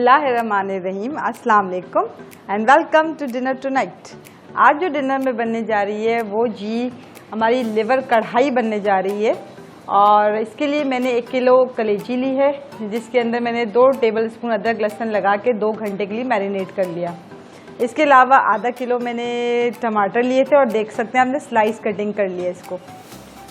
बिस्मिल्लाहिर्रहमानिर्रहीम, अस्सलाम वालेकुम and welcome to dinner tonight. आज जो डिनर में बनने जा रही है वो जी हमारी लिवर कढ़ाई बनने जा रही है। और इसके लिए मैंने 1 किलो कलेजी ली है, जिसके अंदर मैंने 2 टेबलस्पून अदरक लहसुन लगा के 2 घंटे के लिए मैरिनेट कर लिया। इसके अलावा आधा किलो मैंने टमाटर लिए थे और देख सकते हैं हमने स्लाइस कटिंग कर लिया इसको।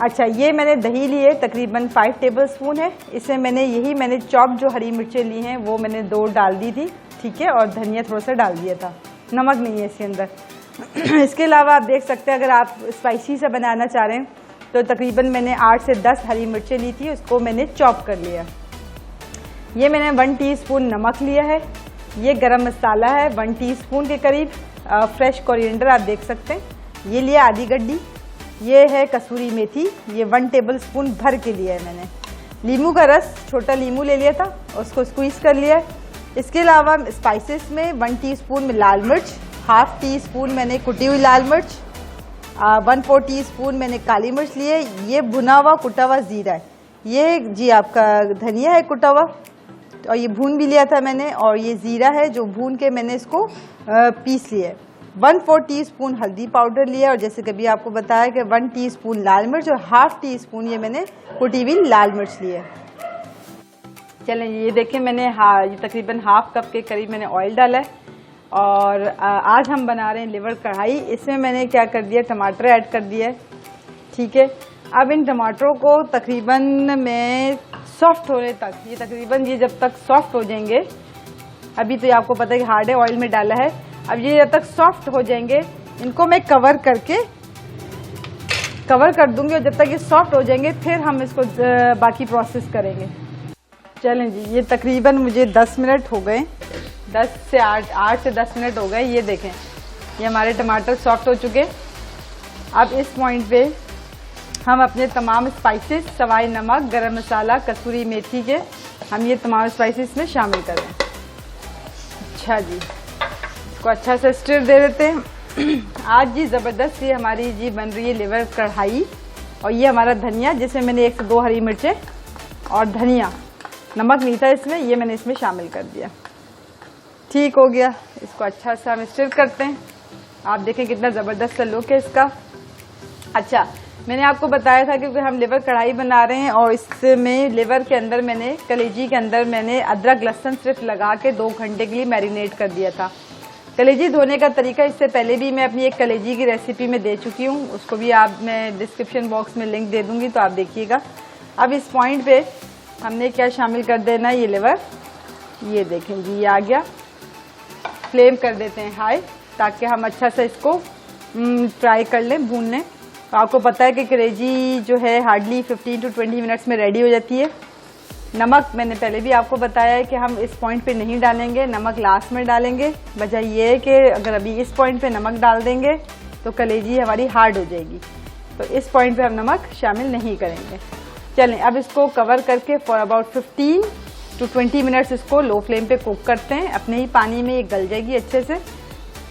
अच्छा, ये मैंने दही ली है, तकरीबन 5 टेबलस्पून है। इसमें मैंने चॉप जो हरी मिर्चें ली हैं वो मैंने 2 डाल दी थी, ठीक है, और धनिया थोड़ा सा डाल दिया था। नमक नहीं है इसके अंदर। इसके अलावा आप देख सकते हैं अगर आप स्पाइसी से बनाना चाह रहे हैं तो तकरीबन मैंने 8 से 10 हरी मिर्चें ली थी, उसको मैंने चॉप कर लिया। ये मैंने 1 टीस्पून नमक लिया है। ये गरम मसाला है 1 टीस्पून के करीब। फ्रेश कोरिएंडर आप देख सकते हैं, ये लिया आधी गड्डी। ये है कसूरी मेथी, ये 1 टेबलस्पून भर के लिया है मैंने। नींबू का रस, छोटा नींबू ले लिया था, उसको स्क्वीज़ कर लिया है। इसके अलावा स्पाइसेस में 1 टीस्पून में लाल मिर्च, ½ टीस्पून मैंने कुटी हुई लाल मिर्च, 1/4 टीस्पून मैंने काली मिर्च लिए। ये भुना हुआ कुटा हुआ ज़ीरा है, ये जी आपका धनिया है कुटा हुआ, और ये भून भी लिया था मैंने। और ये ज़ीरा है जो भून के मैंने इसको पीस लिया है। 1/4 टीस्पून हल्दी पाउडर लिया, और जैसे कभी आपको बताया कि 1 टीस्पून लाल मिर्च और ½ टीस्पून ये मैंने कुटी हुई लाल मिर्च ली है। चलें, ये देखें मैंने ये तकरीबन ½ कप के करीब मैंने ऑयल डाला है। और आज हम बना रहे हैं लिवर कढ़ाई। इसमें मैंने क्या कर दिया, टमाटर ऐड कर दिया है, ठीक है। अब इन टमाटरों को तकरीबन मैं सॉफ्ट होने तक, ये जब तक सॉफ्ट हो जाएंगे, अभी तो ये आपको पता है कि हार्ड है, ऑयल में डाला है। अब ये जब तक सॉफ्ट हो जाएंगे इनको मैं कवर कर दूंगी, और जब तक ये सॉफ्ट हो जाएंगे फिर हम इसको बाकी प्रोसेस करेंगे। चलें जी, ये तकरीबन मुझे 10 मिनट हो गए, 8 से 10 मिनट हो गए। ये देखें, ये हमारे टमाटर सॉफ्ट हो चुके। अब इस पॉइंट पे हम अपने तमाम स्पाइसेस सवाई नमक, गरम मसाला, कसूरी मेथी के हम ये तमाम स्पाइसेस में शामिल करें। अच्छा जी, इसको अच्छा से स्टिर दे देते हैं। आज जी ज़बरदस्त ये हमारी जी बन रही है लिवर कढ़ाई। और ये हमारा धनिया, जिसमें मैंने 1 से 2 हरी मिर्चें और धनिया, नमक नहीं था इसमें, ये मैंने इसमें शामिल कर दिया। ठीक हो गया, इसको अच्छा सा हम स्टिर करते हैं। आप देखें कितना ज़बरदस्त सा लुक है इसका। अच्छा, मैंने आपको बताया था क्योंकि हम लिवर कढ़ाई बना रहे हैं, और इसमें लिवर के अंदर कलेजी के अंदर मैंने अदरक लहसुन सिर्फ लगा के 2 घंटे के लिए मैरिनेट कर दिया था। कलेजी धोने का तरीका इससे पहले भी मैं अपनी एक कलेजी की रेसिपी में दे चुकी हूँ, उसको भी मैं डिस्क्रिप्शन बॉक्स में लिंक दे दूँगी, तो आप देखिएगा। अब इस पॉइंट पे हमने क्या शामिल कर देना, ये लिवर, ये देखें जी, ये आ गया। फ्लेम कर देते हैं हाई, ताकि हम अच्छा से इसको फ्राई कर लें, भून लें। तो आपको पता है कि कलेजी जो है हार्डली 15 to 20 मिनट्स में रेडी हो जाती है। नमक मैंने पहले भी आपको बताया है कि हम इस पॉइंट पे नहीं डालेंगे, नमक लास्ट में डालेंगे। वजह ये है कि अगर अभी इस पॉइंट पे नमक डाल देंगे तो कलेजी हमारी हार्ड हो जाएगी, तो इस पॉइंट पे हम नमक शामिल नहीं करेंगे। चलें, अब इसको कवर करके फॉर अबाउट 15 to 20 मिनट्स इसको लो फ्लेम पे कुक करते हैं। अपने ही पानी में ये गल जाएगी अच्छे से।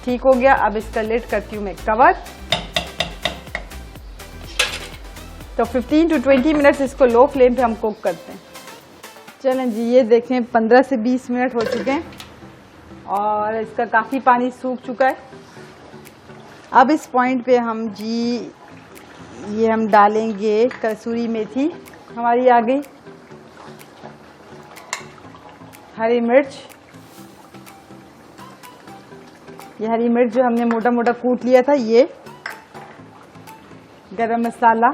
ठीक हो गया, अब इसका लिड करती हूँ मैं कवर। तो 15 to 20 मिनट्स इसको लो फ्लेम पे हम कुक करते हैं। चलें जी, ये देखें 15 से 20 मिनट हो चुके हैं और इसका काफ़ी पानी सूख चुका है। अब इस पॉइंट पे हम जी ये हम डालेंगे कसूरी मेथी, हमारी आ गई, हरी मिर्च, ये हरी मिर्च जो हमने मोटा मोटा कूट लिया था, ये गरम मसाला,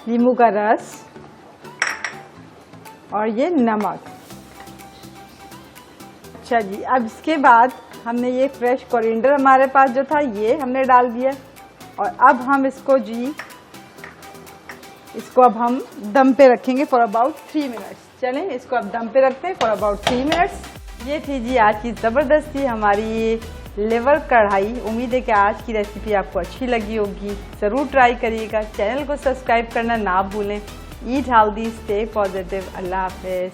नींबू का रस, और ये नमक। अच्छा जी, अब इसके बाद हमने ये फ्रेश कोरिएंडर हमारे पास जो था ये हमने डाल दिया। और अब हम इसको अब हम दम पे रखेंगे फॉर अबाउट 3 मिनट्स। चलें, इसको अब दम पे रखते हैं फॉर अबाउट 3 मिनट्स। ये थी जी आज की ज़बरदस्ती हमारी लिवर कढ़ाई। उम्मीद है कि आज की रेसिपी आपको अच्छी लगी होगी, ज़रूर ट्राई करिएगा। चैनल को सब्सक्राइब करना ना भूलें। Eat healthy, stay positive. अल्लाह हाफिज़।